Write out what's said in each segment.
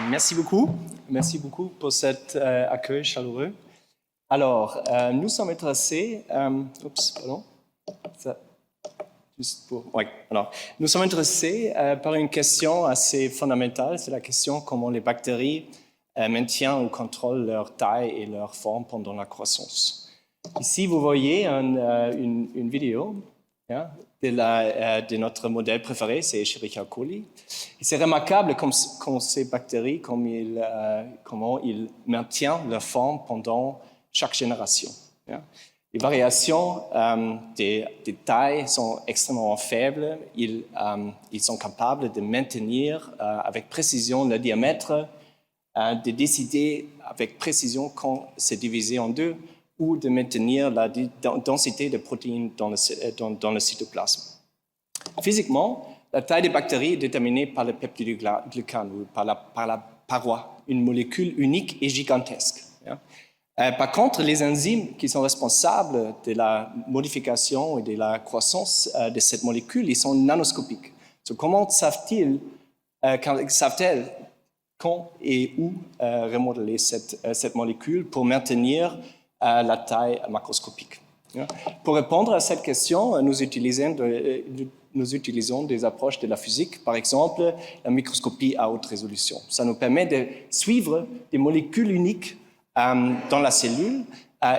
Merci beaucoup. Merci beaucoup pour cet accueil chaleureux. Alors, nous sommes intéressés... nous sommes intéressés par une question assez fondamentale. C'est la question comment les bactéries maintiennent ou contrôlent leur taille et leur forme pendant la croissance. Ici, vous voyez une vidéo de notre modèle préféré, c'est Escherichia coli. C'est remarquable comme ces bactéries, comment ils maintiennent leur forme pendant chaque génération. Les variations des tailles sont extrêmement faibles. Ils sont capables de maintenir avec précision le diamètre, de décider avec précision quand c'est divisé en deux, ou de maintenir la densité de protéines dans le cytoplasme. Physiquement, la taille des bactéries est déterminée par le peptidoglycane, ou par la paroi, une molécule unique et gigantesque. Par contre, les enzymes qui sont responsables de la modification et de la croissance de cette molécule, ils sont nanoscopiques. Comment savent-elles quand et où remodeler cette molécule pour maintenir la taille macroscopique? Pour répondre à cette question, nous utilisons des approches de la physique, par exemple la microscopie à haute résolution. Ça nous permet de suivre des molécules uniques dans la cellule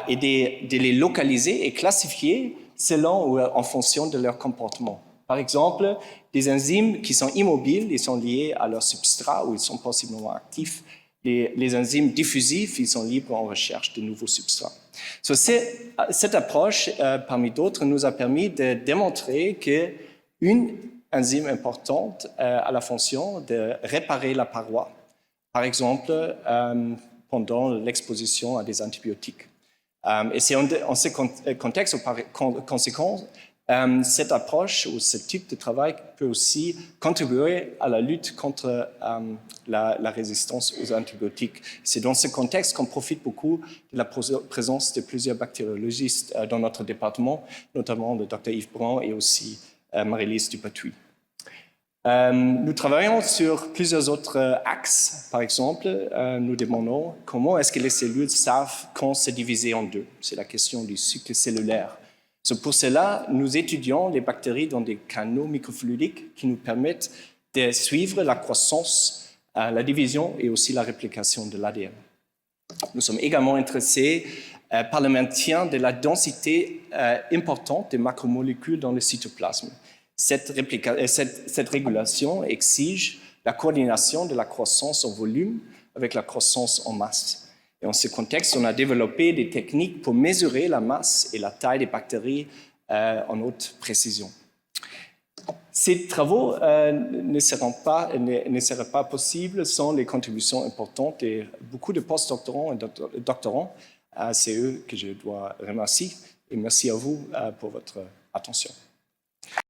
et de les localiser et classifier selon ou en fonction de leur comportement. Par exemple, des enzymes qui sont immobiles, ils sont liés à leur substrat ou ils sont possiblement actifs. Les enzymes diffusifs, ils sont libres en recherche de nouveaux substrats. Cette approche, parmi d'autres, nous a permis de démontrer qu'une enzyme importante a la fonction de réparer la paroi. Par exemple, pendant l'exposition à des antibiotiques. Et c'est en ce contexte, par conséquent, cette approche ou ce type de travail peut aussi contribuer à la lutte contre la résistance aux antibiotiques. C'est dans ce contexte qu'on profite beaucoup de la présence de plusieurs bactériologistes dans notre département, notamment le Dr Yves Brand et aussi Marie-Lise Dupatuis. Nous travaillons sur plusieurs autres axes. Par exemple, nous demandons comment est-ce que les cellules savent quand se diviser en deux. C'est la question du cycle cellulaire. Pour cela, nous étudions les bactéries dans des canaux microfluidiques qui nous permettent de suivre la croissance, la division et aussi la réplication de l'ADN. Nous sommes également intéressés par le maintien de la densité importante des macromolécules dans le cytoplasme. Cette régulation exige la coordination de la croissance en volume avec la croissance en masse. Et en ce contexte, on a développé des techniques pour mesurer la masse et la taille des bactéries en haute précision. Ces travaux ne seraient pas possibles sans les contributions importantes et beaucoup de postdoctorants et doctorants. C'est eux que je dois remercier et merci à vous pour votre attention.